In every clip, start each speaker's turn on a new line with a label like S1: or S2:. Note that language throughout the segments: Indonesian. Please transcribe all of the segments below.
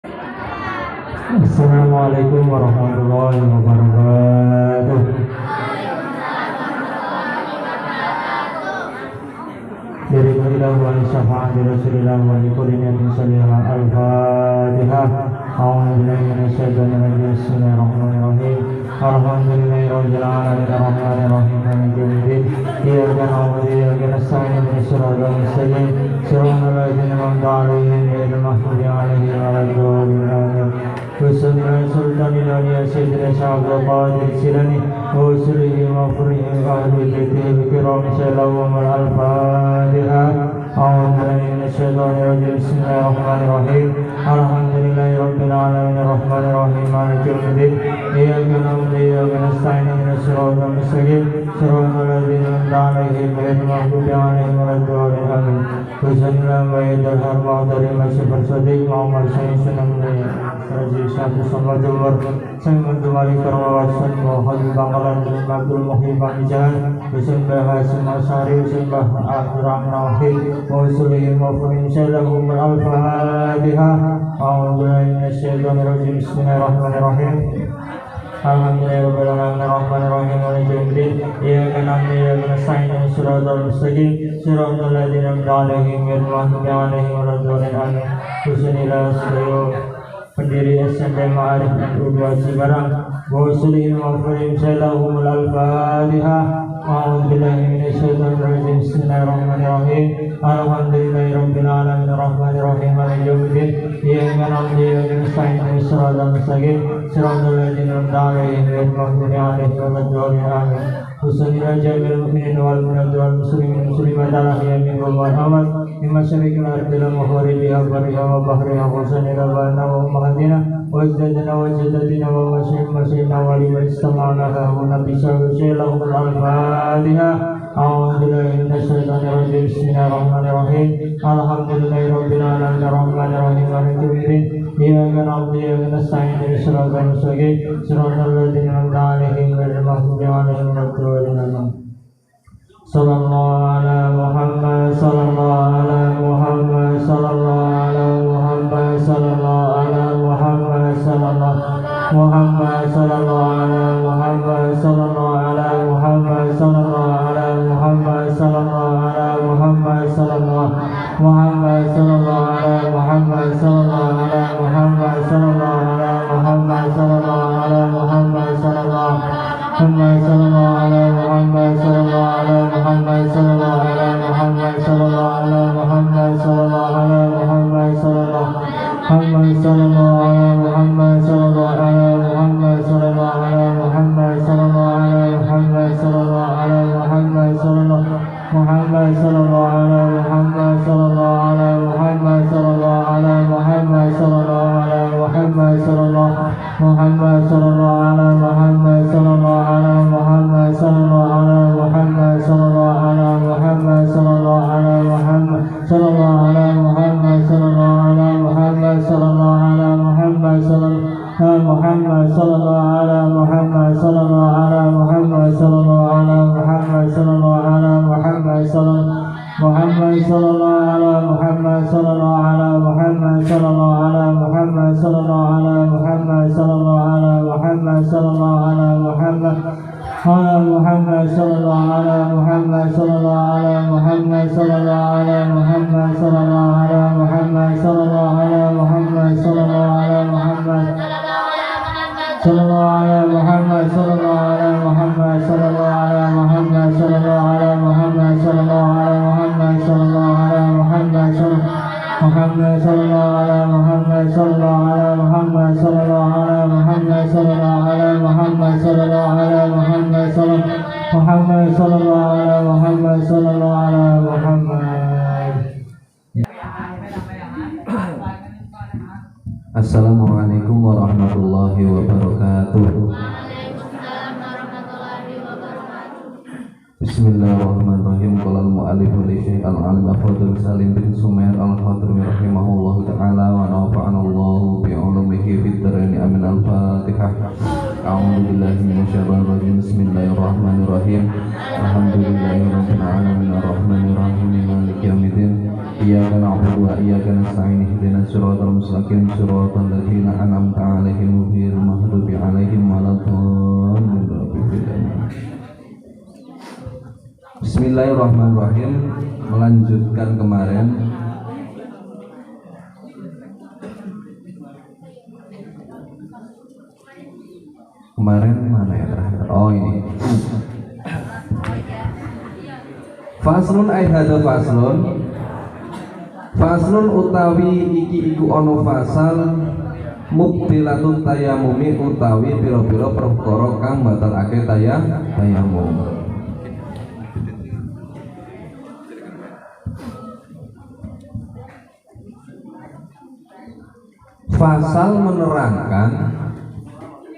S1: Assalamualaikum warahmatullahi wabarakatuh. Dari Rasulullah wa syafaat Rasulullah wa kulli nabiyin sallallahu al-Fatihah. A'udzubillahi minasyaitonir rajim. Bismillahirrahmanirrahim. Alhamdulillahi rabbil alamin arrahmanir rahim maliki yaumiddin. Iyyaka na'budu wa iyyaka nasta'in ihdinas siratal mustaqim. Siratal ladzina an'amta 'alaihim ghairil maghdubi 'alaihim waladdallin. وسلم سلطان العليا سيدنا شعب القادر السلمي وسره وفره أهل بيته الكرام سلام الفاتحة. أعوذ بالله من الشيطان الرجيم. بسم الله الرحمن الرحيم. الحمد لله رب العالمين الرحمن الرحيم مالك يوم الدين. إياك نعبد وإياك نستعين اهدنا الصراط المستقيم صراط الذين أنعمت عليهم غير المغضوب عليهم ولا الضالين آمين. Wassalamualaikum warahmatullahi wabarakatuh. Muhammad sallallahu alaihi wasallam sama Jumar saya kembali ke wawasan Muhammad Bangkalan Abdul Muhim Banijan bersembah Hasim Asari bersembah Akram Nawhid Wasulihi Mufahim Salahum Al-Fatihah. A'udzubillahi minasyaitonir rajim. Bismillahirrahmanirrahim. Alhamdulillahirrahmanirrahim maliki yaumiddin. Iyyaka na'budu wa iyyaka nasta'in ihdinas siratal mustaqim siratal ladzina an'amta 'alaihim ghairil maghdubi alaihim waladdallin amin. Bismillah sedoyo pendiri SMP Ma'arif NU 2 Cibarang Wasulihi Mufahim Salahum Al-Fatihah. A'udzubillahi minasyaitonir rajim. Bismillahirrahmanirrahim. Alhamdulillahirabbil alamin arrahmanir rahim maliki yaumiddin. Iyyaka na'budu wa iyyaka nasta'in ihdinas siratal mustaqim siratal ladzina an'amta 'alaihim ghairil maghdubi alaihim waladdallin amin. Bismillah jamil mu'minin wal mu'minat wal muslimin muslimat al-ahya minhum wal amwat min masyariqil ardi wal magharibiha wa bahriha wa sanira wa mahdina wa izdadna wa jadadina wa masyaykhina wa liman istama'na wa nabiyya sallallahu al-Fatihah. A'udzubillahi minasyaitonir rajim. Bismillahirrahmanirrahim. Alhamdulillahirabbil alamin arrahmanir rahim maliki yaumiddin. Iyyaka na'budu wa iyyaka nasta'in ihdinas siratal mustaqim siratal ladzina an'amta 'alaihim ghairil maghdubi 'alaihim waladdallin amin. Sallallahu ala Muhammad sallallahu ala Muhammad sallallahu ala Muhammad sallallahu ala Muhammad sallallahu Muhammad sallallahu ala Muhammad sallallahu ala Muhammad sallallahu ala Muhammad sallallahu ala Muhammad sallallahu Muhammad sallallahu ala Muhammad sallallahu ala Muhammad sallallahu ala Muhammad sallallahu ala Muhammad sallallahu Muhammad sallallahu ala Muhammad sallallahu ala Muhammad sallallahu ala Muhammad sallallahu ala Muhammad sallallahu ala Muhammad sallallahu Muhammad sallallahu ala Muhammad sallallahu ala Muhammad sallallahu ala Muhammad sallallahu ala Muhammad sallallahu ala Muhammad sallallahu Muhammad sallallahu ala Muhammad sallallahu ala Muhammad sallallahu ala Muhammad sallallahu ala Muhammad sallallahu Muhammad sallallahu ala Muhammad sallallahu ala Muhammad sallallahu ala Muhammad sallallahu ala Muhammad sallallahu ala Muhammad sallallahu ala Muhammad sallallahu ala Muhammad sallallahu ala Muhammad sallallahu Muhammad sallallahu ala Muhammad sallallahu ala Muhammad sallallahu ala Muhammad sallallahu ala Muhammad sallallahu Muhammad sallallahu ala Muhammad sallallahu ala Muhammad sallallahu ala Muhammad sallallahu ala Muhammad sallallahu ala Muhammad sallallahu ala Muhammad ala Muhammad sallallahu ala Muhammad sallallahu ala Muhammad sallallahu ala Muhammad sallallahu ala Muhammad sallallahu ala Muhammad sallallahu ala Muhammad sallallahu ala Muhammad sallallahu ala Muhammad sallallahu ala Muhammad sallallahu ala Muhammad sallallahu ala Muhammad sallallahu ala Muhammad Muhammad sallallahu ala Muhammad sallallahu ala Muhammad sallallahu ala Muhammad sallallahu ala Muhammad sallallahu ala Muhammad Muhammad sallallahu ala Muhammad sallallahu ala Muhammad.
S2: Assalamualaikum warahmatullahi wabarakatuh. Bismillahirrahmanirrahim. Qala al-mu'allif li syekh al-alim Fadl Salim bin Sumair al-Khatimi rahimahullahu ta'ala wa nafa'ana Allahu bi 'ulumihi fid dharain amin. Al-Fatihah. A'udzu billahi minasyaitonir rajim. Bismillahirrahmanirrahim. Alhamdulillahirabbil alamin arrahmanir rahim maliki yaumiddin. Iyyaka na'budu wa iyyaka nasta'in ihdinas siratal mustaqim siratal ladzina an'amta 'alaihim ghairil maghdubi 'alaihim waladdallin. Bismillahirrahmanirrahim. Melanjutkan kemarin mana ya terakhir? Oh ini. Faslun ay hadza faslun utawi iki iku ana fasal mubtilatut tayamumi utawi pira-pira perkara kang batalake tayamum. Fasal menerangkan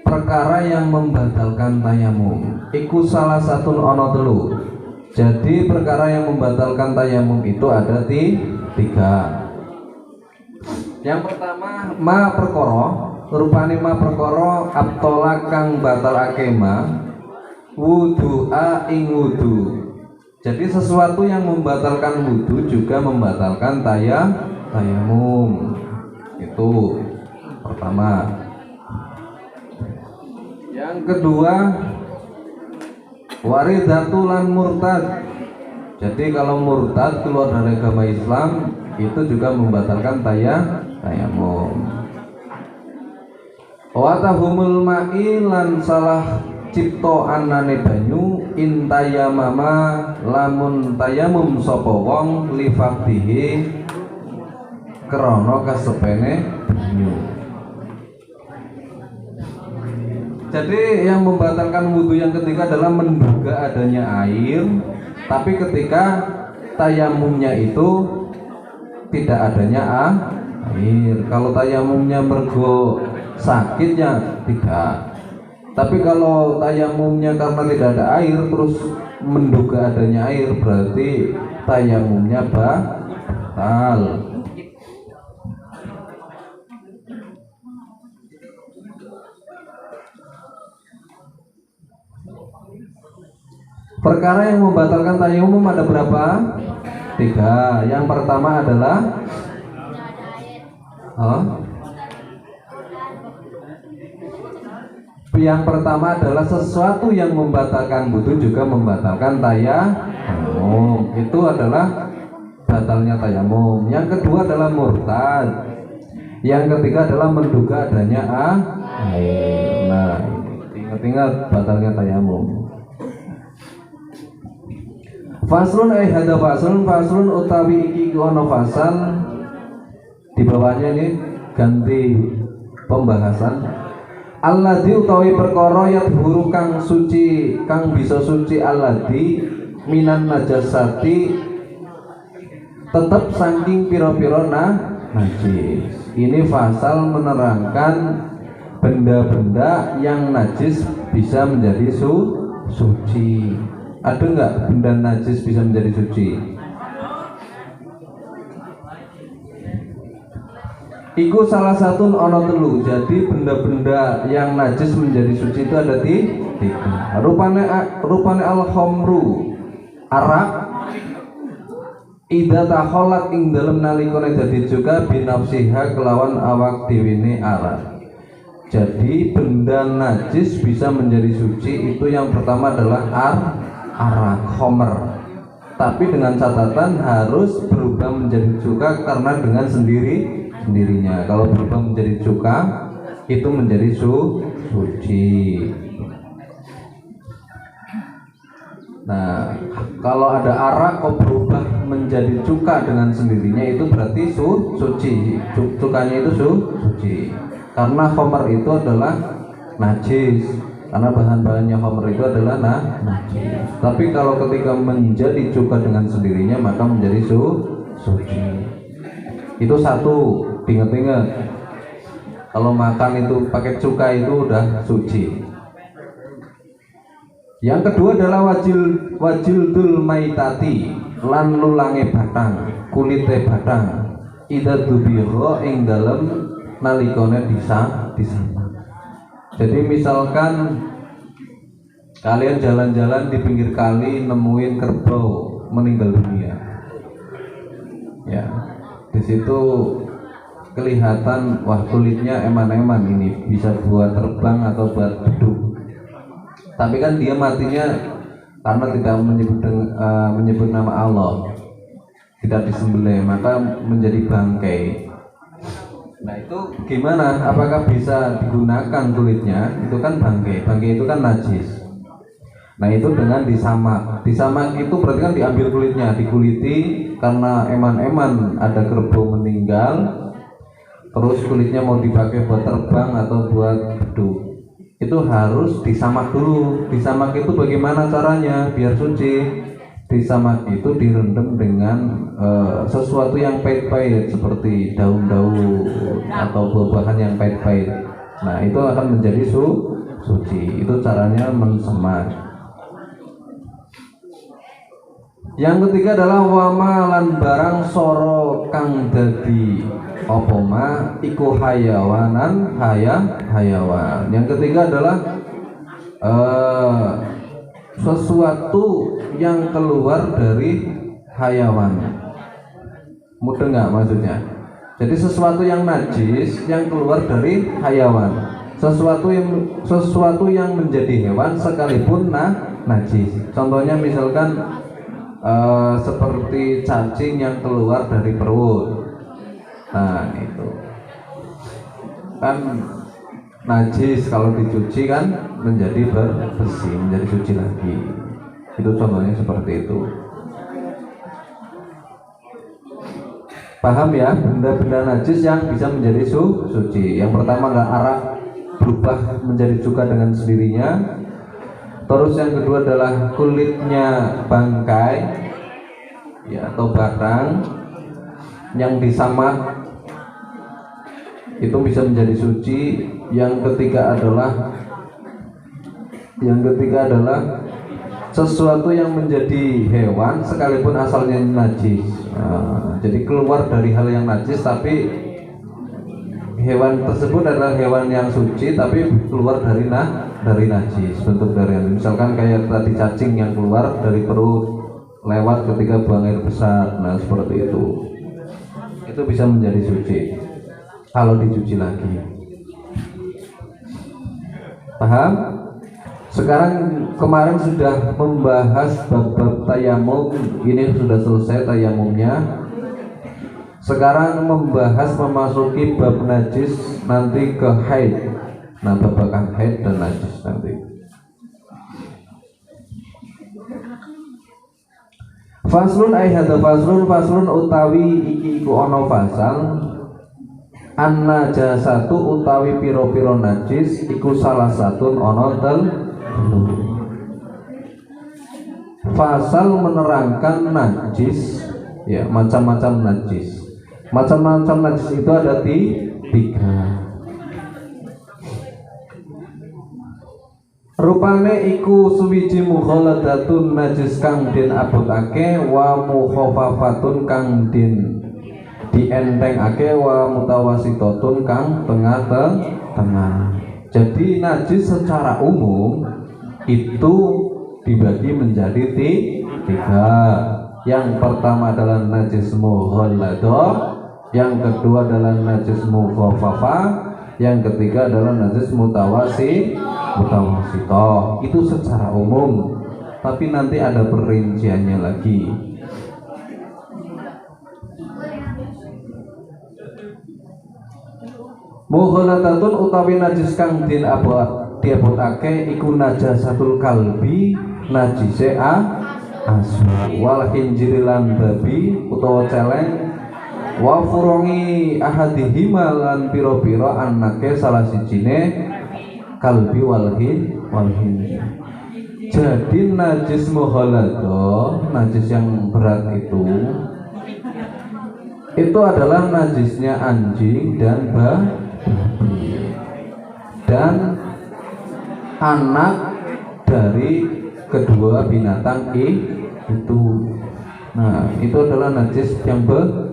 S2: perkara yang membatalkan tayamum. Iku salah satu ono telu. Jadi perkara yang membatalkan tayamum itu ada tiga. Yang pertama ma perkara, rupane ma perkara abtola kang batalake ma wudu'a ing wudu. Jadi sesuatu yang membatalkan wudu juga membatalkan tayamum. Itu pertama. Yang kedua waridatulan murtad. Jadi kalau murtad keluar dari agama Islam itu juga membatalkan tayamum. Wa tahumul ma'i lan salah cipta anane banyu intayamama lamun tayamum sapa wong li faktihi krana kasepene banyu. Jadi yang membatalkan wudhu yang ketiga adalah menduga adanya air, tapi ketika tayamumnya itu tidak adanya air. Kalau tayamumnya mergo sakit ya tidak. Tapi kalau tayamumnya karena tidak ada air terus menduga adanya air, berarti tayamumnya batal. Perkara yang membatalkan tayamum ada berapa? 3. Yang pertama adalah yang pertama adalah sesuatu yang membatalkan wudu juga membatalkan tayamum. Itu adalah batalnya tayamum. Yang kedua adalah murtad. Yang ketiga adalah menduga adanya air. Nah, ingat-ingat batalnya tayamum. Faslun ay hadza faslun utawi iki ono fasal. Di bawahnya ini ganti pembahasan. Alladzi utawi perkara yadhuru kang suci kang bisa suci alladzi minan najasati tetap saking pira-pira najis. Ini fasal menerangkan benda-benda yang najis bisa menjadi suci. Ada enggak benda najis bisa menjadi suci? Iku salah satu ono telu. Jadi benda-benda yang najis menjadi suci itu ada tiga. Rupane al-khamru arak idza takhallat ing dalem nalikane dadi juga binafsiha kelawan awak dhewe arak. Jadi benda najis bisa menjadi suci itu yang pertama adalah arak khomer, tapi dengan catatan harus berubah menjadi cuka karena dengan sendirinya. Kalau berubah menjadi cuka itu menjadi suci. Nah, kalau ada arak kok berubah menjadi cuka dengan sendirinya itu berarti suci. Cukanya itu suci. Karena khomer itu adalah najis. Karena bahan-bahannya khamr itu adalah najis. Tapi kalau ketika menjadi cuka dengan sendirinya maka menjadi suci. Itu satu, ingat-ingat. Kalau makan itu pakai cuka itu udah suci. Yang kedua adalah wajildul maitati lan lulange batang, kulite batang. Idza dubiha ing dalem nalikane disapa. Jadi misalkan kalian jalan-jalan di pinggir kali nemuin kerbau meninggal dunia, ya Di situ kelihatan wah kulitnya eman-eman, ini bisa buat terbang atau buat beduk. Tapi kan dia matinya karena tidak menyebut nama Allah, tidak disembelih, maka menjadi bangkai. Nah itu gimana? Apakah bisa digunakan kulitnya? Itu kan bangkai. Bangkai itu kan najis. Nah itu dengan disamak. Disamak itu berarti kan diambil kulitnya, dikuliti karena eman-eman ada kerbau meninggal. Terus kulitnya mau dipakai buat terbang atau buat beduk, itu harus disamak dulu. Disamak itu bagaimana caranya biar suci? Disamak itu direndam dengan sesuatu yang pahit-pahit seperti daun-daun atau buah-buahan yang pahit-pahit. Nah itu akan menjadi suci. Itu caranya mensemak. Yang ketiga adalah wama lan barang soro kang dadi opoma iku hayawanan hayawan. Yang ketiga adalah sesuatu yang keluar dari hayawan. Mudah nggak maksudnya? Jadi sesuatu yang najis yang keluar dari hayawan. Sesuatu yang menjadi hewan sekalipun najis. Contohnya misalkan seperti cacing yang keluar dari perut. Nah itu kan najis, kalau dicuci kan menjadi bersih, menjadi suci lagi. Itu contohnya seperti itu. Paham ya? Benda-benda najis yang bisa menjadi suci. Yang pertama adalah arak berubah menjadi cuka dengan sendirinya. Terus yang kedua adalah kulitnya bangkai ya, atau barang yang disamak itu bisa menjadi suci. Yang ketiga adalah sesuatu yang menjadi hewan sekalipun asalnya najis. Jadi keluar dari hal yang najis, tapi hewan tersebut adalah hewan yang suci tapi keluar dari najis, bentuk dari misalkan kayak tadi cacing yang keluar dari perut lewat ketika buang air besar. Nah seperti itu bisa menjadi suci kalau dicuci lagi. Paham? Sekarang kemarin sudah membahas bab tayamum, ini sudah selesai tayamumnya. Sekarang membahas memasuki bab najis, nanti ke haid. Nah babakan haid dan najis nanti. Faslun ayhada faslun utawi iki iku ono fasal anna jasatu utawi piro-piro najis iku salah satu ono telu. Fasal menerangkan najis ya, macam-macam najis. Macam-macam najis itu ada tiga. Rupane iku suwiji mughaladatun najis kang den abotake, wa mukhafafatun kang den dientengake, wa mutawasitatun kang tengah-tengah. Jadi najis secara umum itu dibagi menjadi tiga. Yang pertama adalah najis mughalladah, yang kedua adalah najis mukhafafah, yang ketiga adalah najis mutawasitoh. Itu secara umum, tapi nanti ada perinciannya lagi. Mughaladatun utawi najis kang den diabotake iku najasatul kalbi, najise asu, wal khinjirilan babi utawa celeng, wa furongi ahadihima lan piro-piro anake salah sijine kalbi walhin. Jadi najis mughaladah, najis yang berat itu adalah najisnya anjing dan babi dan anak dari kedua binatang itu. Nah itu adalah najis yang berat.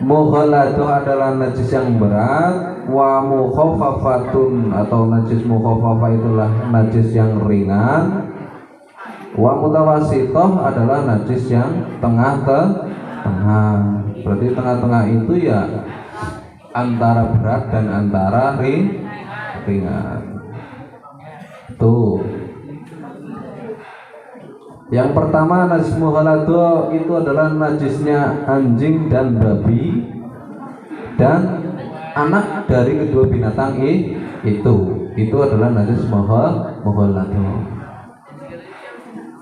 S2: Mughaladah adalah najis yang berat. Wa mukhafafatun atau najis mukhafafah itulah najis yang ringan. Wa mutawasitoh adalah najis yang tengah-tengah. tengah. Berarti tengah-tengah itu ya antara berat dan antara ringan. Tuh. Yang pertama najis mughalladhah itu adalah najisnya anjing dan babi dan anak dari kedua binatang itu adalah najis mughalladhah.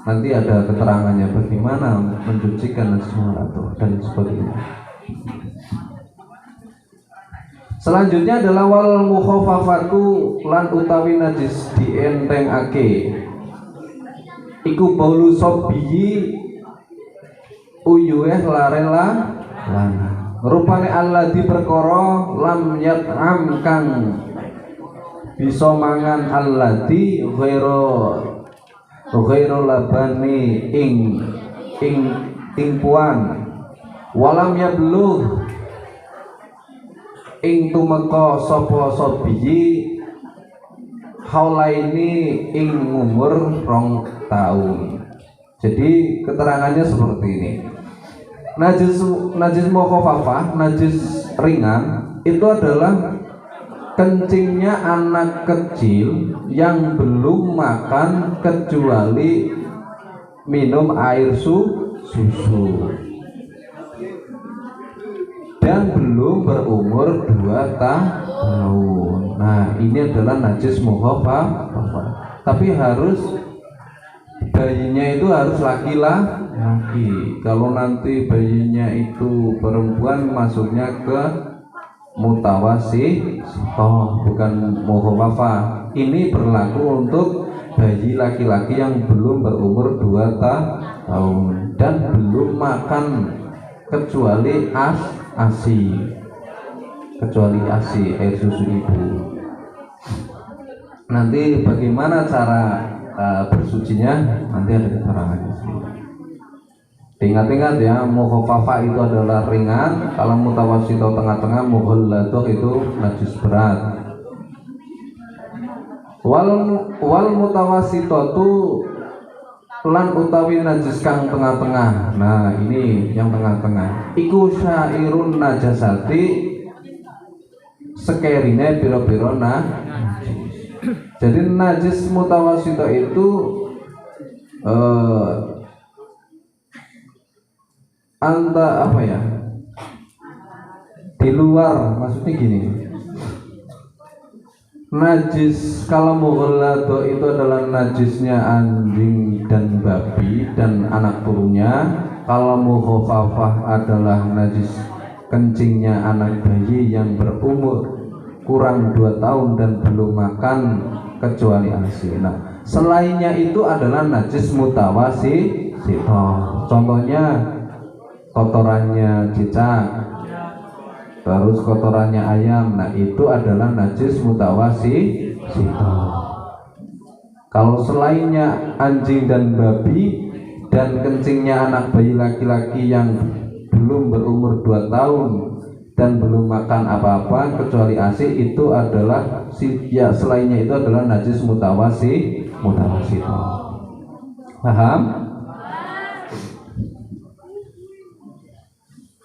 S2: Nanti ada keterangannya bagaimana mencucikan najis mughalladhah dan sebagainya. Selanjutnya adalah wal mukhaffafatu lan utawi najis dientengake. Iku baulu sobiyi uyueh larela lana. Rupane alladzi perkara lam yat'am kang bisa mangan alladzi ghairu labani ing puan walam yablugh ing tumeka sapa sobiyi haulaini ing umur 2 tahun. Jadi keterangannya seperti ini. Najis mukhaffafah, najis ringan itu adalah kencingnya anak kecil yang belum makan kecuali minum air susu dan belum berumur 2 tahun. Nah, ini adalah najis mukhaffafah. Tapi harus bayinya itu harus laki-laki. Kalau nanti bayinya itu perempuan masuknya ke mutawasithah, bukan mukhaffafah. Ini berlaku untuk bayi laki-laki yang belum berumur 2 tahun dan belum makan kecuali ASI, air susu ibu. Nanti bagaimana cara bersucinya nanti ada keterangannya sendiri. Ingat-ingat ya, mukhaffafah itu adalah ringan, kalau mutawassithah tengah-tengah, mughalladhah itu najis berat. Wal mutawassithatu lan utawi najis kang tengah-tengah. Nah, ini yang tengah-tengah. Iku syairun najasati sekerine pira-pira najis. Jadi najis mutawassithah itu apa ya? Di luar, maksudnya gini. Najis kalau mughalladhah itu adalah najisnya anjing dan babi dan anak turunnya. Kalau mukhaffafah adalah najis kencingnya anak bayi yang berumur kurang 2 tahun dan belum makan kecuali ASI. Nah, selainnya itu adalah najis mutawassithah. Contohnya kotorannya cicak, terus kotorannya ayam. Nah, itu adalah najis mutawassithah. Kalau selainnya anjing dan babi dan kencingnya anak bayi laki-laki yang belum berumur 2 tahun dan belum makan apa-apa kecuali ASI, itu adalah ya selainnya itu adalah najis mutawassithah. Paham?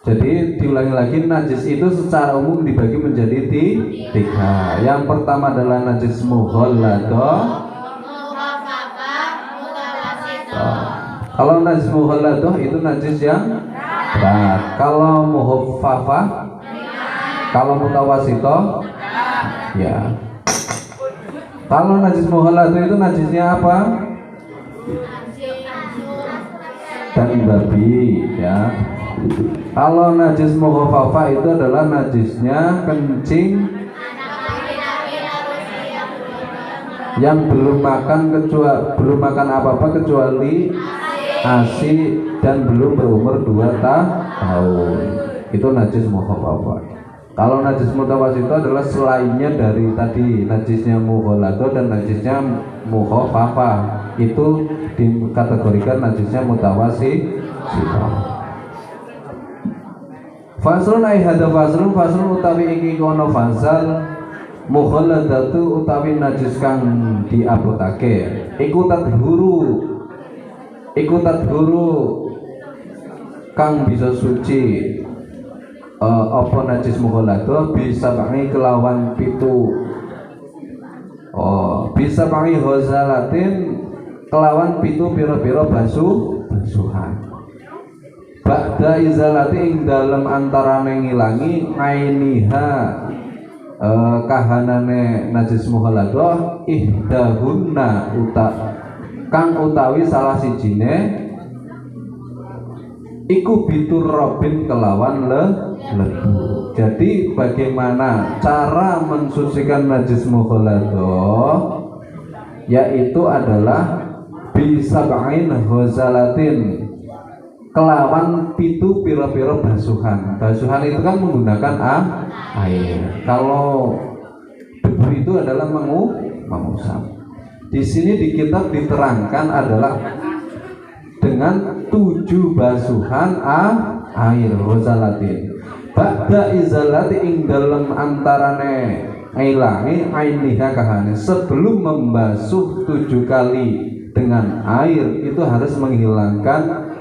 S2: Jadi diulangi lagi, najis itu secara umum dibagi menjadi 3. Yang pertama adalah najis mughalladhah. Kalau najis mughalladhah itu najis yang berat. Kalau mukhaffafah, kalau mutawassithah, ya. Kalau najis mughalladhah itu najisnya apa? Dan babi, ya. Kalau najis mukhaffafah itu adalah najisnya kencing yang belum makan apa-apa kecuali ASI dan belum berumur 2 tahun. Itu najis mukhaffafah. Kalau najis mutawassithah adalah selainnya dari tadi, najisnya mughalladhah dan najisnya mukhaffafah. Itu dikategorikan najisnya mutawassithah. Faslun ai hada faslun utawi iki kono fasal mughalladhatu utawi najis kang diabotake iku tadhuru kang bisa suci apa najis mughalladah bisa bangi kelawan pitu bisa bangi ghazalatin kelawan pitu pira-pira basuhan ba'da izalati ing dalem antarane ngilangi ainiha kahanane najis mughalladah ihdahunna kang utawi salah sijine iku bitur robin kelawan lebu. Jadi bagaimana cara mensucikan najis mughalladah, yaitu adalah bisa ba'in ghazalatin kelawan pitu pira-pira basuhan. Basuhan itu kan menggunakan air. Kalau debu itu adalah mengusap. Di sini di kitab diterangkan adalah dengan 7 basuhan air ghazalatin. Ba'da izalati ing dalem antarane ailangi ainiha kahane, sebelum membasuh 7 kali dengan air itu harus menghilangkan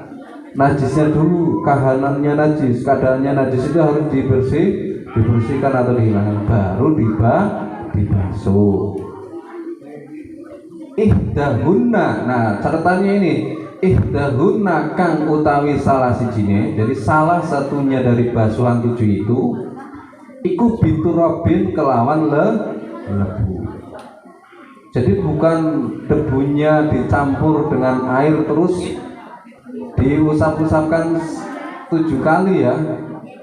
S2: najisnya dulu, kahanannya najis, keadaannya najis itu harus dibersihkan atau dihilangkan, baru dibasuh. Ihdahunna, nah catatannya ini ihdahunna kang utawi salah sijine, jadi salah satunya dari basuhan 7 itu iku biturobin kelawan lebu. Jadi bukan debunya dicampur dengan air terus diusap-usapkan 7 kali ya.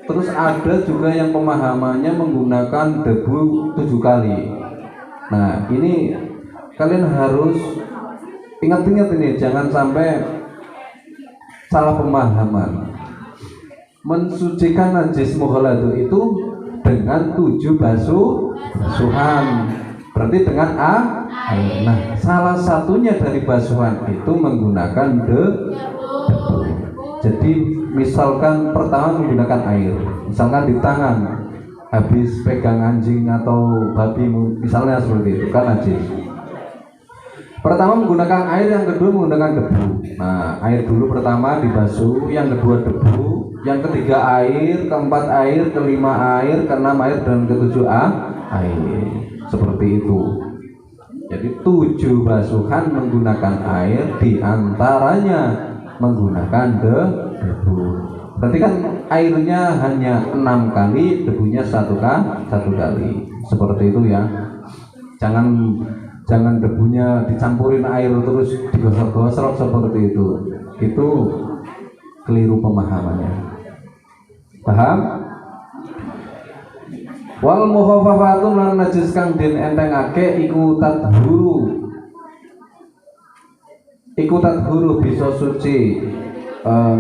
S2: Terus ada juga yang pemahamannya menggunakan debu 7 kali. Nah ini kalian harus ingat-ingat ini, jangan sampai salah pemahaman. Mensucikan najis mughalladah itu dengan 7 basuhan, berarti dengan air. Nah, salah satunya dari basuhan itu menggunakan debu. Jadi misalkan pertama menggunakan air, misalkan di tangan habis pegang anjing atau babi misalnya seperti itu kan najis. Pertama menggunakan air, yang kedua menggunakan debu. Nah, air dulu pertama dibasuh, yang kedua debu, yang ketiga air, keempat air, kelima air, keenam air, dan ketujuh air. Seperti itu. Jadi 7 basuhan menggunakan air, diantaranya menggunakan debu. Berarti kan airnya hanya 6 kali, debunya 1 kali. Seperti itu ya. Jangan debunya dicampurin air terus digosok-gosok seperti itu. Itu keliru pemahamannya. Paham? Wal mukhaffafatun lan najis kang den entengake iku tadhuru bisa suci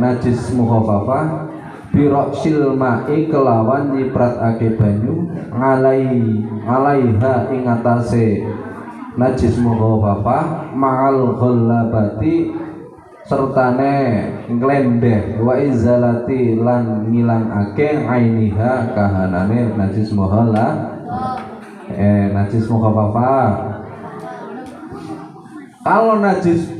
S2: najis mukhaffafah biroksil ma'i kelawan nyipratake banyu alaiha ing atase najis mukhaffafah ma'al ghallabati sertane nglendeh wa izalati lan ngilangake ainiha kahanane najis mukhaffafah. Kalau najis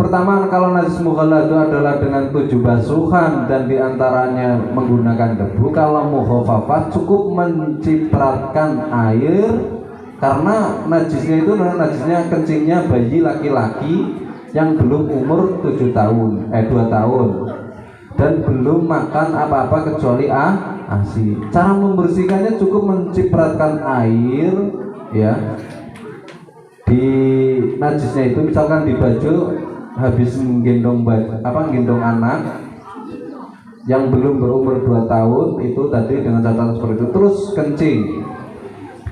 S2: mughalladah adalah dengan 7 basuhan dan diantaranya menggunakan debu. Kalau mukhaffafah cukup mencipratkan air, karena najisnya itu najisnya kencingnya bayi laki-laki yang belum umur 2 tahun dan belum makan apa-apa kecuali ASI. Cara membersihkannya cukup mencipratkan air ya di najisnya itu, misalkan di baju habis menggendong anak yang belum berumur 2 tahun itu tadi dengan catatan seperti itu, terus kencing.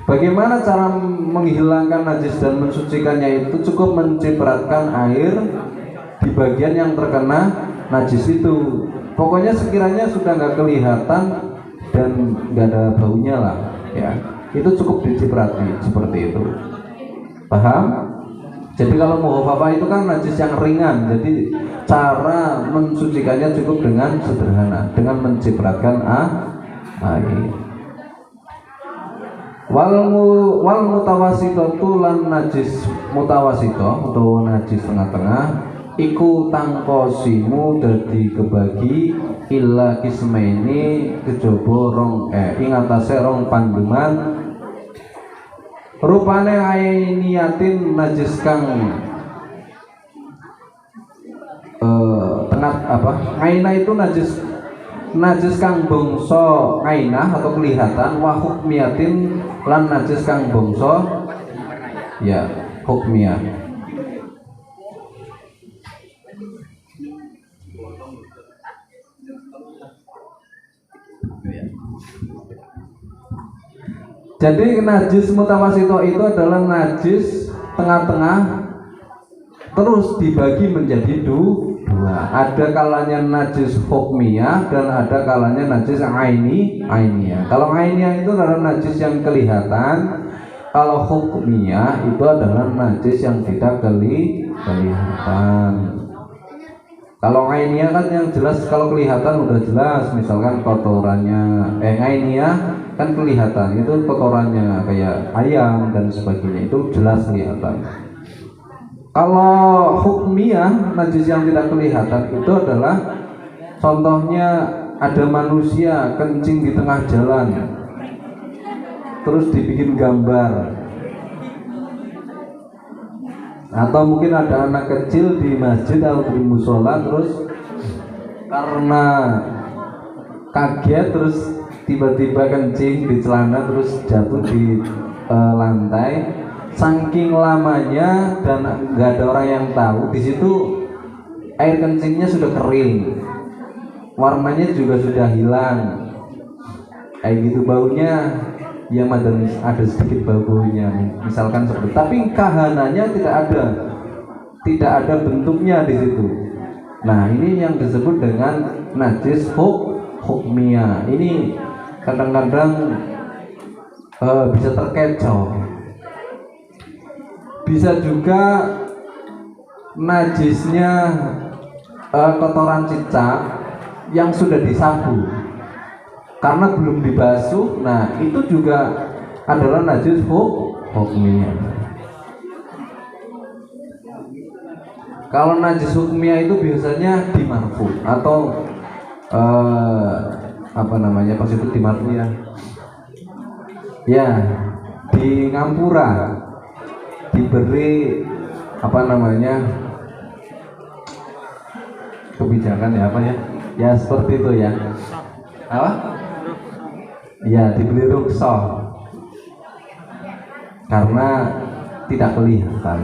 S2: Bagaimana cara menghilangkan najis dan mensucikannya itu? Cukup mencipratkan air di bagian yang terkena najis itu. Pokoknya sekiranya sudah nggak kelihatan dan nggak ada baunya lah ya, itu cukup diciprati seperti itu. Paham? Jadi kalau mukhaffafah itu kan najis yang ringan, jadi cara mensucikannya cukup dengan sederhana, dengan mencipratkan air. Wal mutawasito lan najis mutawasito atau najis tengah-tengah iku tangkosimu dadi kebagi illa kismaini kejaba rong ing atase rong pandeman rupane ainiyatin najis kang tengah apa aina itu najis kang bangsa ainah atau kelihatan wa hukmiyatin lan najis kang bangsa ya hukmiyah. Jadi najis mutawasito itu adalah najis tengah-tengah terus dibagi menjadi dua. Ada kalanya najis hukmiyah dan ada kalanya najis ainiyah. Kalau ainiyah itu adalah najis yang kelihatan, kalau hukmiyah itu adalah najis yang tidak kelihatan. Kalau ainiyah kan yang jelas, kalau kelihatan udah jelas, misalkan kotorannya ainiyah kan kelihatan, itu kotorannya kayak ayam dan sebagainya, itu jelas kelihatan. Kalau hukmiyah, najis yang tidak kelihatan itu adalah contohnya ada manusia kencing di tengah jalan terus dibikin gambar, atau mungkin ada anak kecil di masjid atau di musola terus karena kaget terus tiba-tiba kencing di celana terus jatuh di lantai, saking lamanya dan nggak ada orang yang tahu, di situ air kencingnya sudah kering, warnanya juga sudah hilang, kayak gitu, baunya ya ada sedikit bau-baunya misalkan seperti, tapi kahananya tidak ada bentuknya di situ. Nah, ini yang disebut dengan najis hukmiyah. Ini kadang-kadang bisa terkecoh. Bisa juga najisnya kotoran cicak yang sudah disapu karena belum dibasuh. Nah, itu juga adalah najis hukmiyah. Kalau najis hukmiyah itu biasanya di marfu atau apa namanya pas itu di marfu ya di Ngampura diberi apa namanya kebijakan ya seperti itu ya, apa ya, dibeli rukhsah karena tidak kelihatan.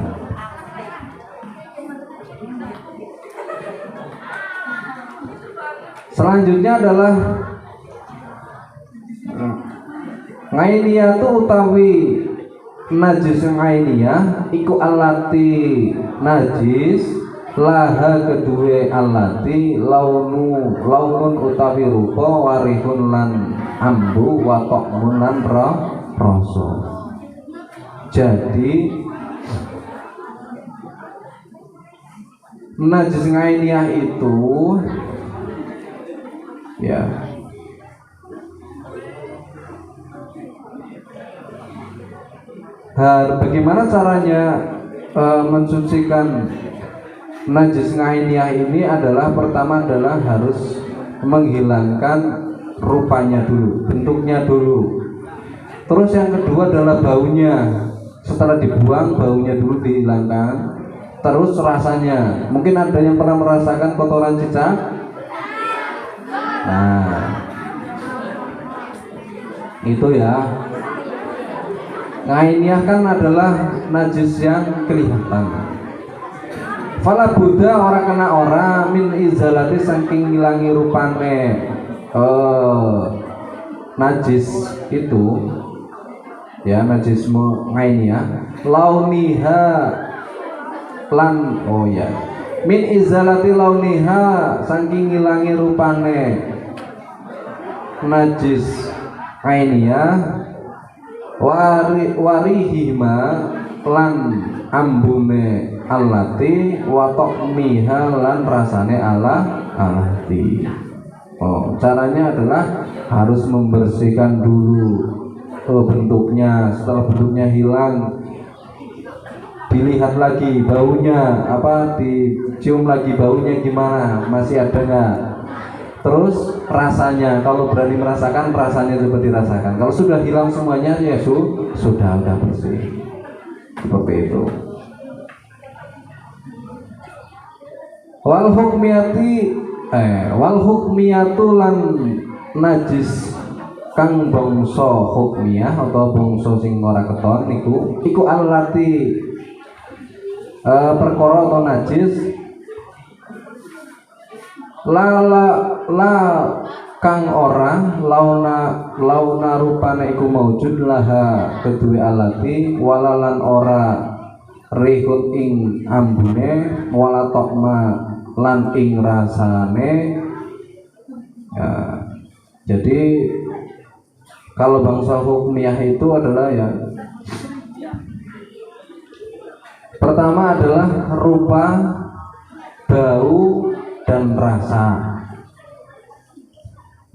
S2: Selanjutnya adalah ngainiyah itu utawi najis ngainiyah iku alati najis laha kedue alati launun utawi rupa warihun lan ambu wa ta'mun lan rasa. Jadi najis ngainiyah itu ya bagaimana caranya mensucikan najis ngainiyah ini adalah pertama adalah harus menghilangkan rupanya dulu, bentuknya dulu. Terus yang kedua adalah baunya. Setelah dibuang baunya dulu dihilangkan. Terus rasanya. Mungkin ada yang pernah merasakan kotoran cicak? Nah, itu ya. Ngainiyah kan adalah najis yang kelihatan. Fala buddha ora kena ora min izalati saking ngilangi rupane najis itu ya, najismu ngainiyah launiha lan min izalati launiha saking ngilangi rupane najis ngainiyah warihima lan ambune alati wa taqmiha lan rasane alati. Caranya adalah harus membersihkan dulu bentuknya. Setelah bentuknya hilang dilihat lagi baunya, dicium lagi baunya gimana, masih ada nggak. Terus rasanya, kalau berani merasakan, rasanya coba dirasakan. Kalau sudah hilang semuanya, ya sudah bersih. Seperti itu. Wal hukmiyatu lan najis kang bangsa hukmiyah atau bangsa sing ora keton iku allati perkara atau najis la kang ora launa rupane iku maujud laha kedue alati walalan ora rihut ing ambune wala tokma lan ing rasane. Ya, jadi kalau bangsa hukmiyah itu adalah ya, pertama adalah rupa, bau, dan rasa.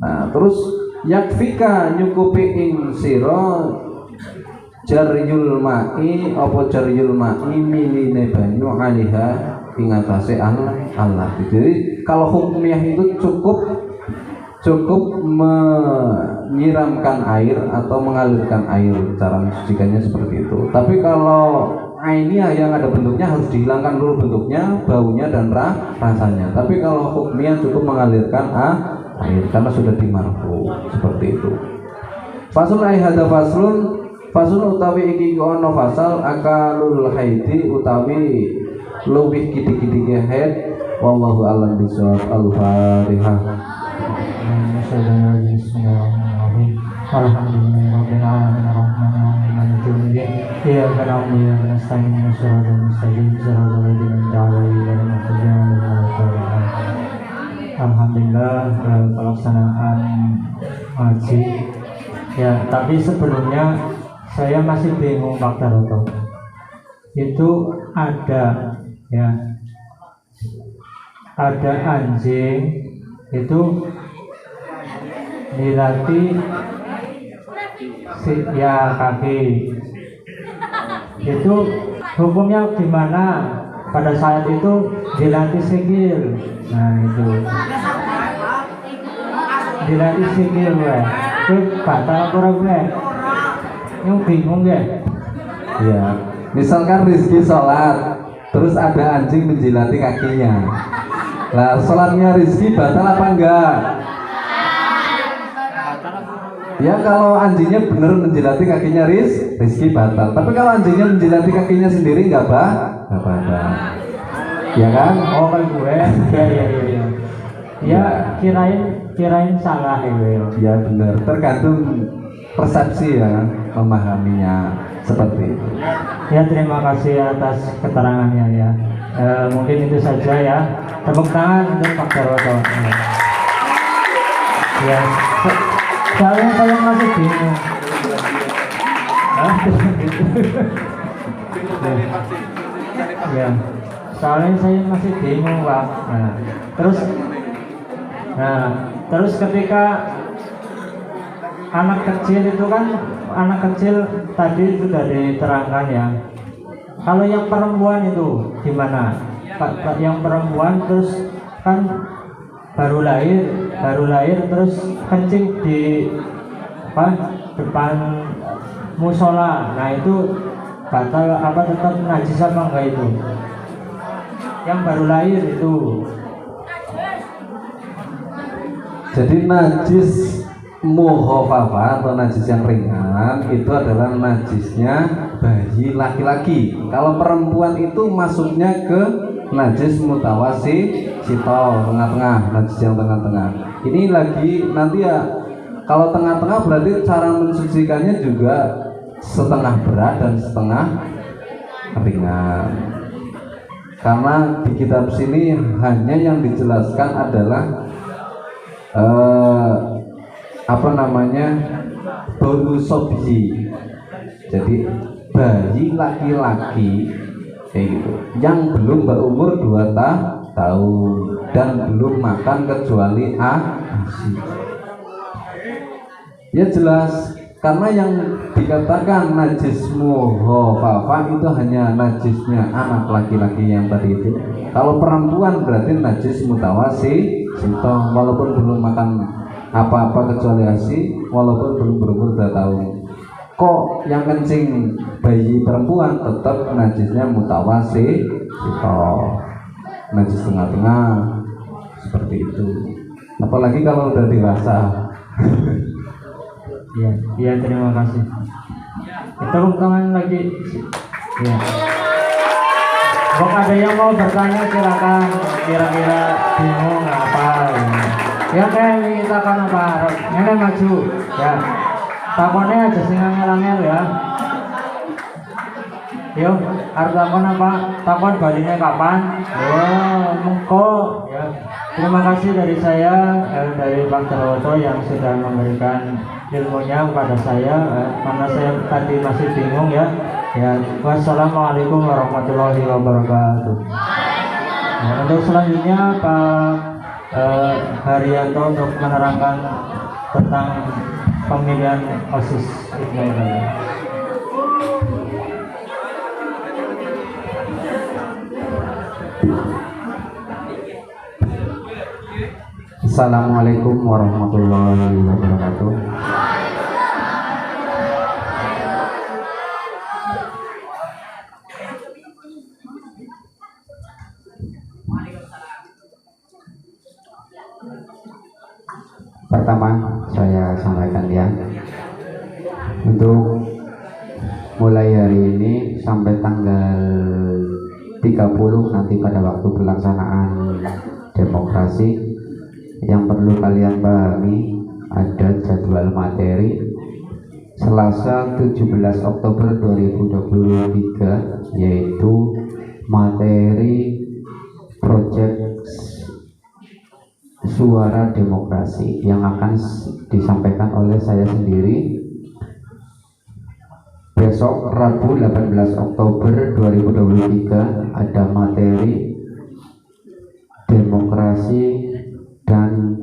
S2: Nah, terus yakfika nyukupi ing sira jaryul ma'i miline banyu aliha ing atase Allah. Jadi kalau hukmiyah itu cukup menyiramkan air atau mengalirkan air, cara mensucikannya seperti itu. Tapi kalau ainiyah yang ada bentuknya harus dihilangkan dulu bentuknya, baunya dan rasanya. Tapi kalau hukmiyah cukup mengalirkan air karena sudah dimarfu seperti itu. Fasul hada fasul utawi iki ono fasal akalul haidi utawi luwih kidik-kidik haid. Wallahu a'lam bishawab. Al-Fatihah.
S1: Bismillahirrahmanirrahim. Alhamdulillahirabbil alamin arrahmanirrahim maliki yaumiddin. Iyyaka na'budu wa iyyaka nasta'in ihdinas siratal mustaqim siratal ladzina an'amta 'alaihim ghairil maghdubi 'alaihim waladdallin. Alhamdulillah pelaksanaan ngaji. Ya, tapi sebelumnya saya masih bingung Pak Daroto. Itu ada anjing itu dilatih kaki. Itu hukumnya gimana? Pada saat itu dilatih sikil. Nah, itu dilatih sikil itu batal kurang yang bingung ya.
S2: Ya, misalkan Rizky sholat, terus ada anjing menjilati kakinya. Lah, sholatnya Rizky batal apa enggak? Ya, kalau anjingnya benar menjilati kakinya Rizky batal. Tapi kalau anjingnya menjilati kakinya sendiri enggak apa-apa. Ya kan?
S1: Oh, kan gue. Ya. Ya, kirain salah ya.
S2: Ya benar, tergantung persepsi ya, memahaminya seperti itu.
S1: Ya, terima kasih atas keterangannya ya. Mungkin itu saja ya. Tepuk tangan untuk Pak Daroto. Ya, soalnya saya masih bingung. Ya, soalnya saya masih bingung Pak. Terus ketika anak kecil itu kan, anak kecil tadi sudah diterangkan ya. Kalau yang perempuan itu gimana? Yang perempuan terus kan baru lahir terus kencing di depan musola. Nah, itu batal apa tetap najis apa enggak itu? Yang baru lahir itu.
S2: Jadi najis mukhafafah atau najis yang ringan itu adalah najisnya bayi laki-laki. Kalau perempuan itu masuknya ke najis mutawasito, tengah-tengah, najis yang tengah-tengah. Ini lagi nanti ya, kalau tengah-tengah berarti cara mensucikannya juga setengah berat dan setengah ringan. Karena di kitab sini hanya yang dijelaskan adalah baulu sobi. Jadi bayi laki-laki kayak gitu yang belum berumur 2 tahun dan belum makan kecuali ASI. Ya jelas Karena yang dikatakan najis muhafafah itu hanya najisnya anak laki-laki yang tadi itu. Kalau perempuan berarti najis mutawasi, walaupun belum makan apa-apa kecuali ASI, walaupun belum berumur 2 tahun. Kok yang kencing bayi perempuan tetap najisnya mutawasi, najis tengah-tengah seperti itu. Apalagi kalau udah dewasa.
S1: Iya, terima kasih. Tepuk tangan lagi. Ya. Kok ada yang mau bertanya silakan. Kira-kira bingung apa? Ya kayak minta kan apa? Nenek maju. Ya. Takonnya aja sing angel-angel ya. Yuk, harus takon apa? Takon balinya kapan? Oh, mengko. Ya. Terima kasih dari saya, dari Pak Darwoto yang sudah memberikan ilmunya kepada saya, karena saya tadi masih bingung ya. Wassalamualaikum warahmatullahi wabarakatuh. Nah, untuk selanjutnya Pak Haryanto untuk menerangkan tentang pemilihan OSIS Ibnu.
S3: Assalamualaikum warahmatullahi wabarakatuh. Pertama saya sampaikan ya, untuk mulai hari ini sampai tanggal 30 nanti pada waktu pelaksanaan demokrasi, yang perlu kalian pahami ada jadwal materi Selasa 17 Oktober 2023, yaitu materi proyek Suara Demokrasi yang akan disampaikan oleh saya sendiri. Besok Rabu 18 Oktober 2023 ada materi demokrasi dan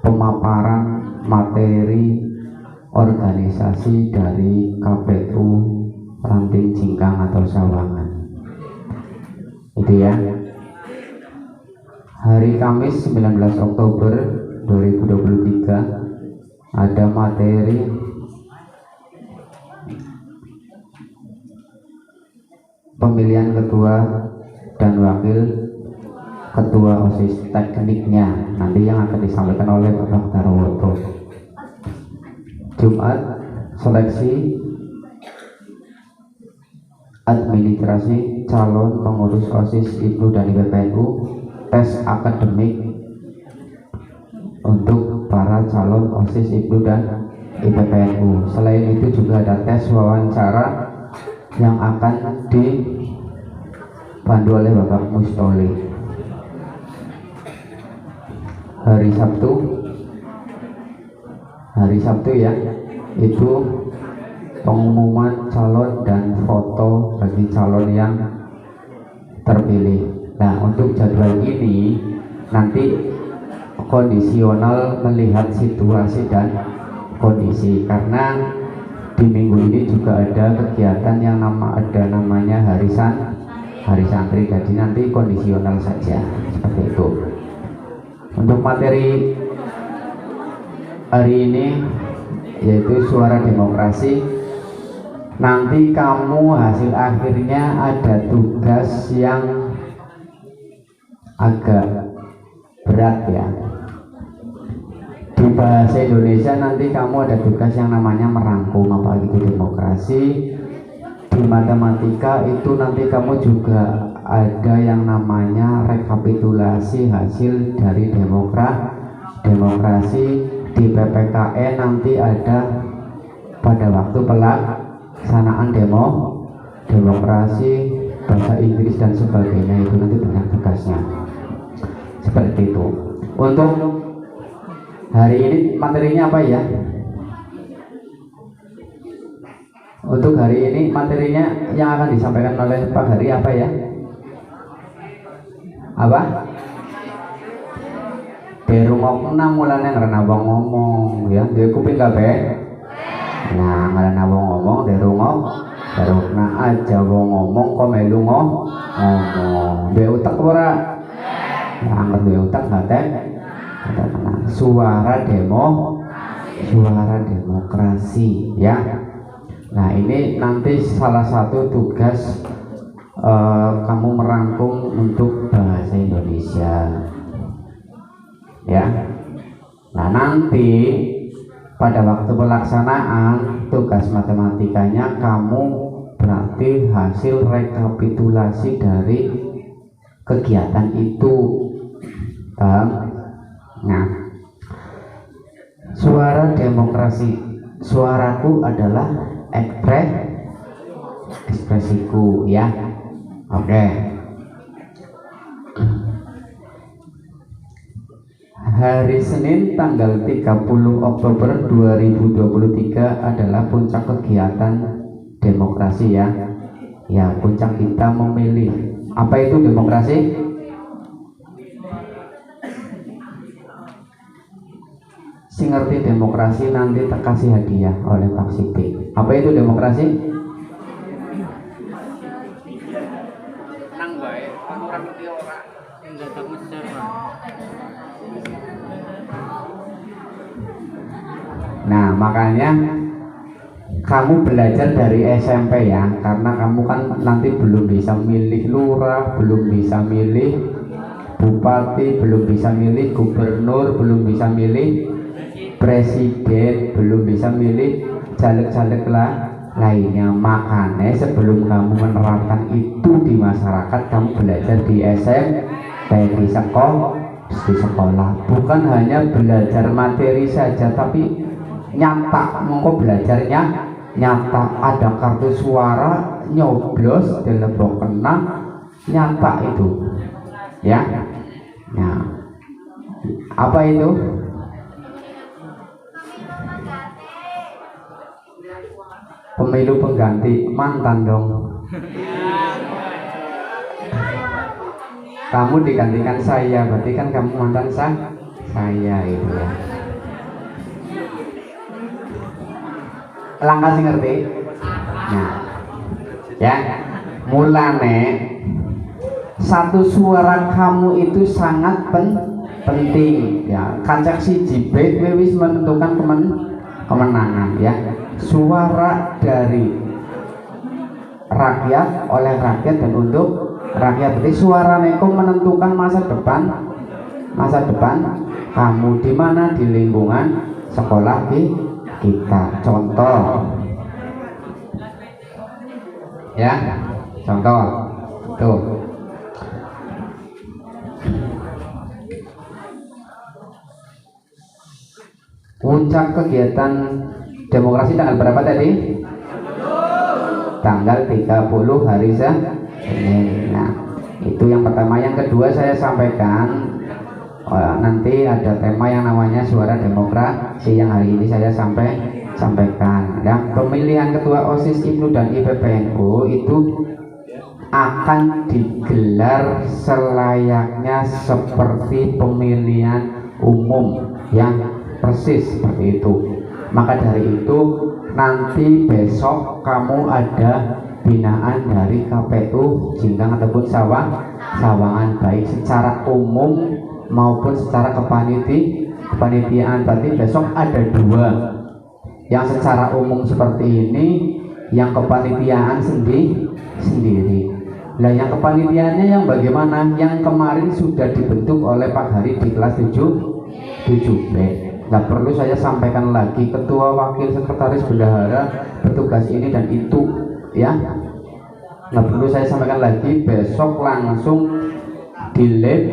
S3: pemaparan materi organisasi dari KPU Ranting Cingkang atau Sawangan. Itu ya. Hari Kamis 19 Oktober 2023 ada materi pemilihan ketua dan wakil ketua OSIS tekniknya, nanti yang akan disampaikan oleh Bapak Darwoto. Jumat seleksi administrasi calon pengurus OSIS IPNU dan IPPNU, tes akademik untuk para calon OSIS IPNU dan IPPNU. Selain itu juga ada tes wawancara yang akan dipandu oleh Bapak Mustoli. Hari Sabtu ya, itu pengumuman calon dan foto bagi calon yang terpilih. Nah, untuk jadwal ini nanti kondisional melihat situasi dan kondisi, karena di minggu ini juga ada kegiatan yang namanya hari santri, jadi nanti kondisional saja seperti itu. Untuk materi hari ini yaitu Suara Demokrasi, nanti kamu hasil akhirnya ada tugas yang agak berat ya. Di bahasa Indonesia nanti kamu ada tugas yang namanya merangkum apa itu demokrasi. Di matematika itu nanti kamu juga ada yang namanya rekapitulasi hasil dari demokrasi. Di PPKN nanti ada pada waktu pelaksanaan demokrasi, bahasa Inggris dan sebagainya, itu nanti banyak tugasnya seperti itu. Untuk hari ini materinya apa ya? Untuk hari ini materinya yang akan disampaikan oleh Pak Hari apa ya? Apa? Di rumah 6 mulane karena abang ngomong ya, dia kuping kabeh. Nah, ngarana wong ngomong derungo, deruna aja wong ngomong kok melu ngomong. Duwe utek ora? Nah, angger duwe utek ngaten. Suara demokrasi ya. Nah, ini nanti salah satu tugas kamu merangkum untuk bahasa Indonesia ya. Nah, nanti pada waktu pelaksanaan tugas matematikanya kamu berarti hasil rekapitulasi dari kegiatan itu. Paham? Nah, suara demokrasi, suaraku adalah ekspresiku ya. Oke. Hari Senin tanggal 30 Oktober 2023 adalah puncak kegiatan demokrasi ya. Ya, puncak kita memilih. Apa itu demokrasi? Si ngerti demokrasi nanti tak kasih hadiah oleh Pak Siti. Apa itu demokrasi? Nah, makanya kamu belajar dari SMP ya, karena kamu kan nanti belum bisa milih lurah, belum bisa milih bupati, belum bisa milih gubernur, belum bisa milih presiden, belum bisa milih caleg-caleg lainnya. Makanya sebelum kamu menerapkan itu di masyarakat, kamu belajar di SMP, di sekolah. Bukan hanya belajar materi saja, tapi nyata. Mongko belajarnya nyata, ada kartu suara nyoblos dilebok kena, nyata itu ya. Nah, apa itu? Pemilu pengganti mantan dong. Kamu digantikan saya, berarti kan kamu mantan saya itu ya. Langkah sih ngerti? Nah, ya, mulane satu suara kamu itu sangat penting ya. Kancak siji wis menentukan kemenangan ya. Suara dari rakyat, oleh rakyat dan untuk rakyat. Berarti suara neko menentukan masa depan kamu di mana, di lingkungan sekolah kita. Contoh ya, contoh tuh, puncak kegiatan demokrasi tanggal berapa tadi? Tanggal 30 hari Senin. Nah, itu yang pertama. Yang kedua saya sampaikan, nanti ada tema yang namanya suara demokrasi yang hari ini saya sampaikan. Dan pemilihan ketua OSIS IPNU dan IPPNU itu akan digelar selayaknya seperti pemilihan umum yang persis seperti itu. Maka dari itu nanti besok kamu ada binaan dari KPU Jingkang ataupun Sawangan, baik secara umum maupun secara kepanitiaan. Berarti besok ada dua, yang secara umum seperti ini, yang kepanitiaan sendiri. Nah, yang kepanitiaannya yang bagaimana? Yang kemarin sudah dibentuk oleh Pak Hari di kelas 7B. Nggak perlu saya sampaikan lagi, ketua, wakil, sekretaris, bendahara bertugas ini dan itu ya. Nggak perlu saya sampaikan lagi, besok langsung di lab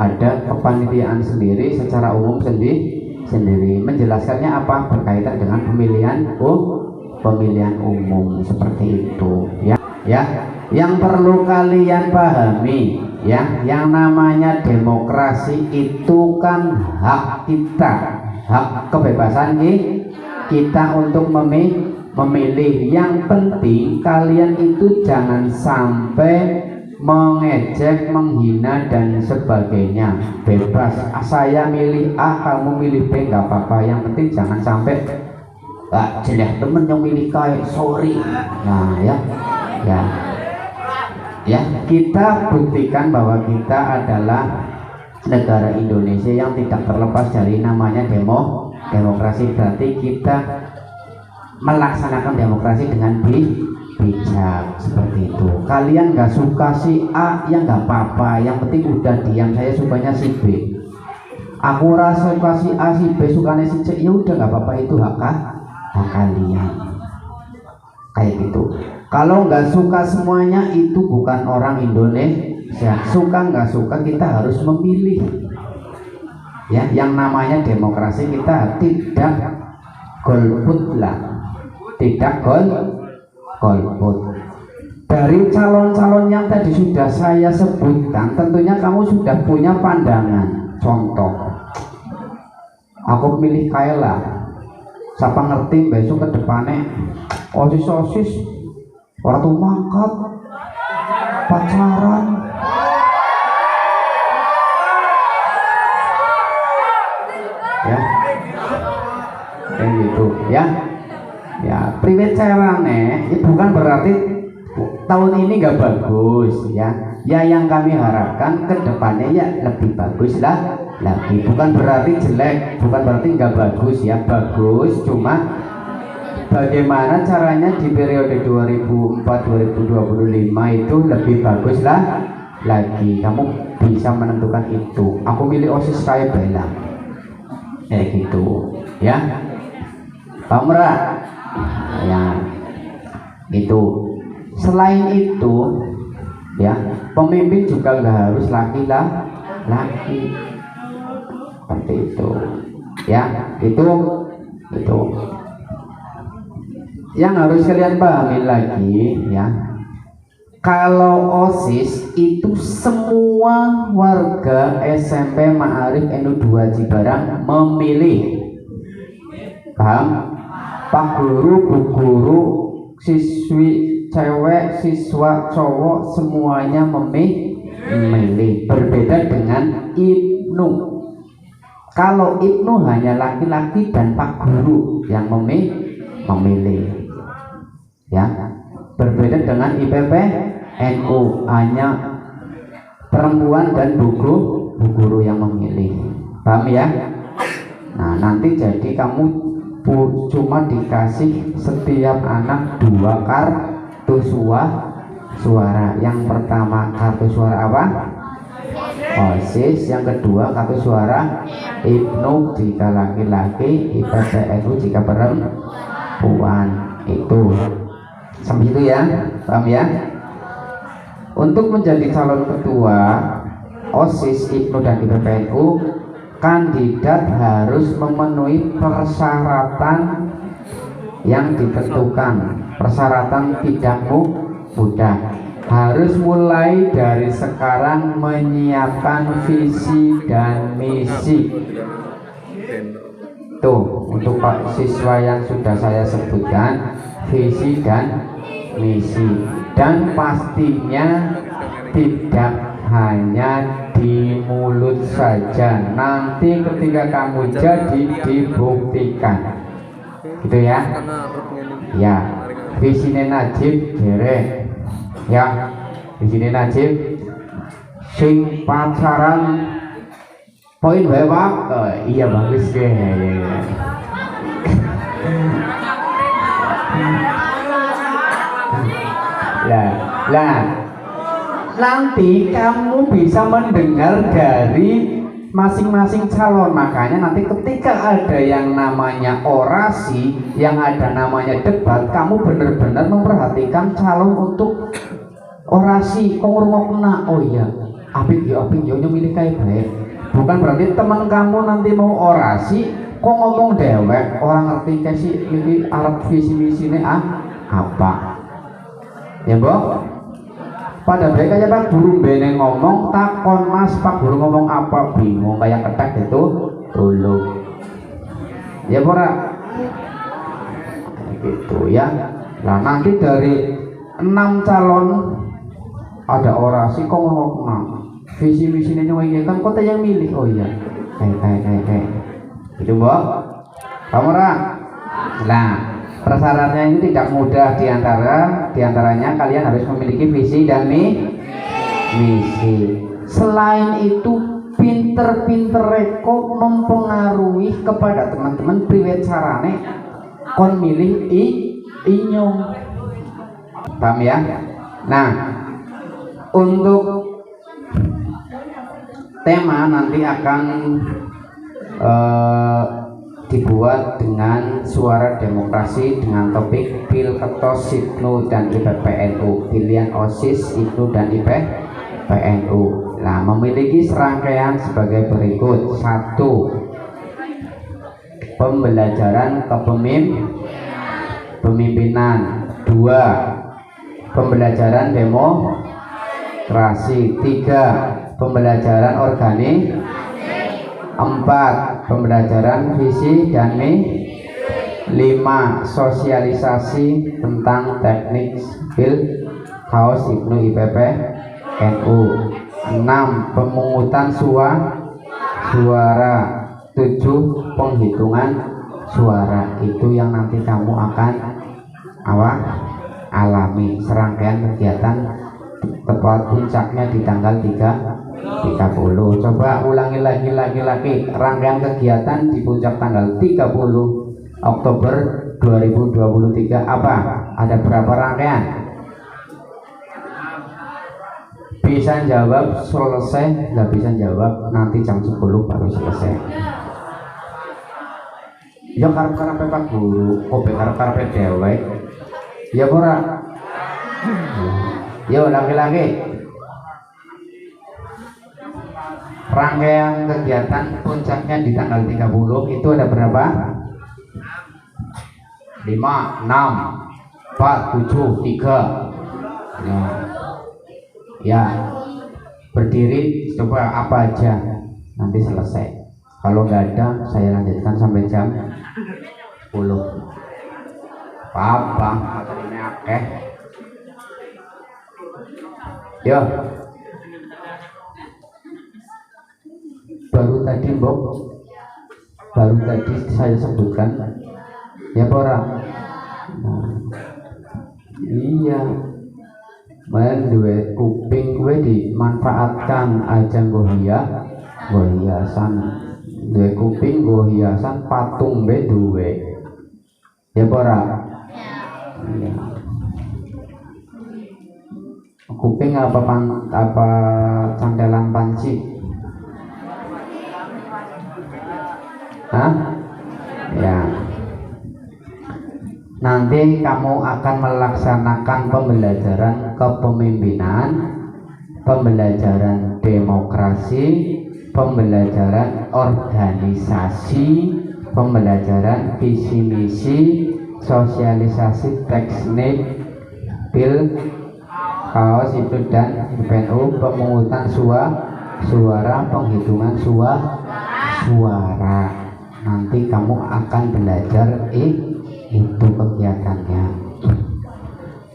S3: ada kepanitiaan sendiri secara umum sendiri. Menjelaskannya apa? Berkaitan dengan pemilihan umum seperti itu ya. Yang perlu kalian pahami ya, yang namanya demokrasi itu kan hak kita, hak kebebasan kita untuk memilih. Yang penting kalian itu jangan sampai mengejek, menghina dan sebagainya. Bebas, saya milih A, kamu milih B, nggak apa-apa. Yang penting jangan sampai jelek temen yang milih kayak sorry. Nah ya kita buktikan bahwa kita adalah negara Indonesia yang tidak terlepas dari namanya demokrasi. Berarti kita melaksanakan demokrasi dengan bijak seperti itu. Kalian nggak suka si A ya nggak apa-apa, yang penting udah diam. Saya sukanya si B, aku rasa suka si A si B sukanya si C, ya udah nggak apa-apa, itu hak kalian, kayak gitu. Kalau nggak suka semuanya itu bukan orang Indonesia. Suka nggak suka kita harus memilih ya, yang namanya demokrasi. Kita tidak golput lah, tidak golput. Dari calon-calon yang tadi sudah saya sebutkan, tentunya kamu sudah punya pandangan. Contoh, aku pilih Kaila, siapa ngerti besok ke depannya osis waktu mangkat pacaran ya, kayak gitu ya. Priwet carane ya, bukan berarti tahun ini nggak bagus ya. Yang kami harapkan ke depannya ya lebih bagus lah lagi. Bukan berarti jelek, bukan berarti nggak bagus ya, bagus. Cuma bagaimana caranya di periode 2004-2025 itu lebih bagus lah lagi. Kamu bisa menentukan itu. Aku milih OSIS kayak Bella, kayak gitu ya. Paham nggak? Ya itu. Selain itu ya, pemimpin juga nggak harus laki-laki seperti itu ya. Itu yang harus kalian pahami lagi ya. Kalau OSIS itu semua warga SMP Ma'arif NU2 Cibarang memilih. Paham? Pak guru, bu guru, siswi cewek, siswa cowok semuanya memilih. Berbeda dengan Ibnu. Kalau Ibnu hanya laki-laki dan pak guru yang memilih ya. Berbeda dengan IPP NU, hanya perempuan dan bu guru yang memilih. Paham ya? Nah nanti jadi kamu cuma dikasih setiap anak 2 kartu suara. Yang pertama kartu suara apa? OSIS. Yang kedua kartu suara Ibnu jika laki-laki, IPPNU jika perempuan. Itu sampai itu ya, paham ya? Untuk menjadi calon ketua OSIS, Ibnu dan IPPNU, kandidat harus memenuhi persyaratan yang ditentukan. Persyaratan tidak mudah. Harus mulai dari sekarang menyiapkan visi dan misi. Tuh, untuk Pak siswa yang sudah saya sebutkan, visi dan misi. Dan pastinya tidak hanya di mulut saja, nanti ketika kamu jadi dibuktikan, gitu ya. Ya, visine Najib derek ya, visine Najib sing pacaran poin bebak. Iya bagus deh ya. Lah nanti kamu bisa mendengar dari masing-masing calon. Makanya nanti ketika ada yang namanya orasi, yang ada namanya debat, kamu benar-benar memperhatikan calon untuk orasi. Kok ngomongna, oh iya apik yo milih kayak baik. Bukan berarti teman kamu nanti mau orasi kok ngomong dewek, orang ngerti kasih ini Arab visi misinya apa ya Mbok. Pada baik aja Pak Guru bene ngomong takon Mas, Pak Guru ngomong apa, bingung kayak ketek itu dulu ya pora gitu ya. Nah nanti dari 6 calon ada orasi kok ngomong visi misinya nyuwun kan kota yang milih. Oh iya kayak gitu Mbok. Kamera Nah, persyaratannya itu tidak mudah, diantaranya kalian harus memiliki visi dan misi. Selain itu, pinter-pinter kok mempengaruhi kepada teman-teman priwet carane kon milih inyong. Paham ya? Nah, untuk tema nanti akan dibuat dengan suara demokrasi dengan topik Pil Ketos Sipnu dan IPPNU, pilihan OSIS IPNU dan IPPNU. Nah, memiliki serangkaian sebagai berikut: 1. Pembelajaran kepemimpinan. 2. Pembelajaran demokrasi. 3. Pembelajaran organik. 4. Pembelajaran visi dan 5. Sosialisasi tentang teknik Pil Kaos IPNU IPPNU. 6. Pemungutan suara. 7. Penghitungan suara. Itu yang nanti kamu akan alami. Serangkaian kegiatan tepat puncaknya di tanggal 30. Coba ulangi lagi. Rangkaian kegiatan di puncak tanggal 30 Oktober 2023 apa? Ada berapa rangkaian? Bisa jawab selesai, nggak bisa jawab nanti jam 10 baru selesai. Ya karep-karepe Pak Guru, kopi karep-karepe dewek. Ya ora. Yo laki-laki. Rangkaian kegiatan puncaknya di tanggal 30 itu ada berapa? 5, 6, 4, 7, 3. Ya, berdiri coba apa aja nanti selesai. Kalau nggak ada saya lanjutkan sampai jam 10. Apa ini akeh? Yo. Baru tadi saya sebutkan ya orang. Nah, iya, duwe kuping gue dimanfaatkan aja nggo hiasan. Duwe kuping nggo hiasan, patung be duwe ya ora. Iya. Kuping apa candelan panci? Hah? Ya. Nanti kamu akan melaksanakan pembelajaran kepemimpinan, pembelajaran demokrasi, pembelajaran organisasi, pembelajaran visi misi, sosialisasi teknik Pil Kaos itu dan IPNU, pemungutan suara, penghitungan suara. Nanti kamu akan belajar itu kegiatannya.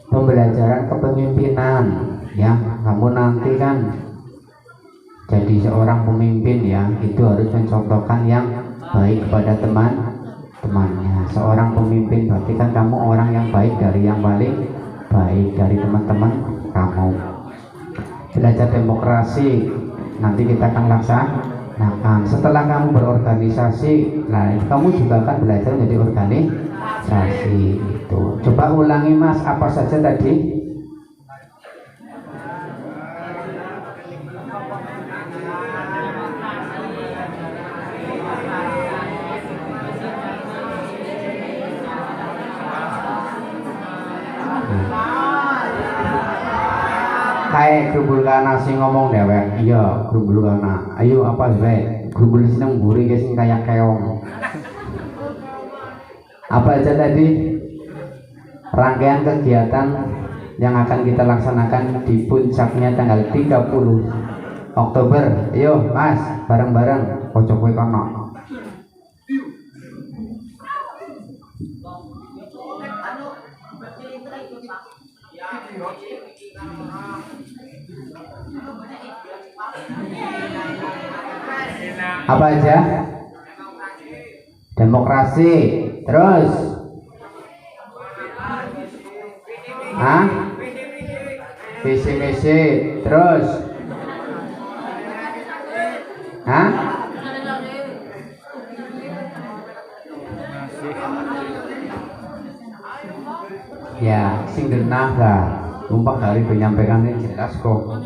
S3: Pembelajaran kepemimpinan ya, kamu nanti kan jadi seorang pemimpin ya, itu harus mencontohkan yang baik kepada temannya. Seorang pemimpin berarti kan kamu orang yang baik dari yang paling baik dari teman-teman kamu. Belajar demokrasi nanti kita akan laksanakan. Setelah kamu berorganisasi, nah kamu juga akan belajar menjadi organisasi itu. Coba ulangi Mas, apa saja tadi? Kayak grubul kana sing ngomong dewek. Iya, grubul kana. Ayo apa wae? Grubul seneng mburi guys sing kayak keong. Apa aja tadi? Rangkaian kegiatan yang akan kita laksanakan di puncaknya tanggal 30 Oktober. Ayo, Mas, bareng-bareng ojo kowe kono. Apa aja? Demokrasi. Terus Hah? Visi misi. Terus? Hah? Ya, sing genah lah. Numpak hari penyampaian ini jelas kok.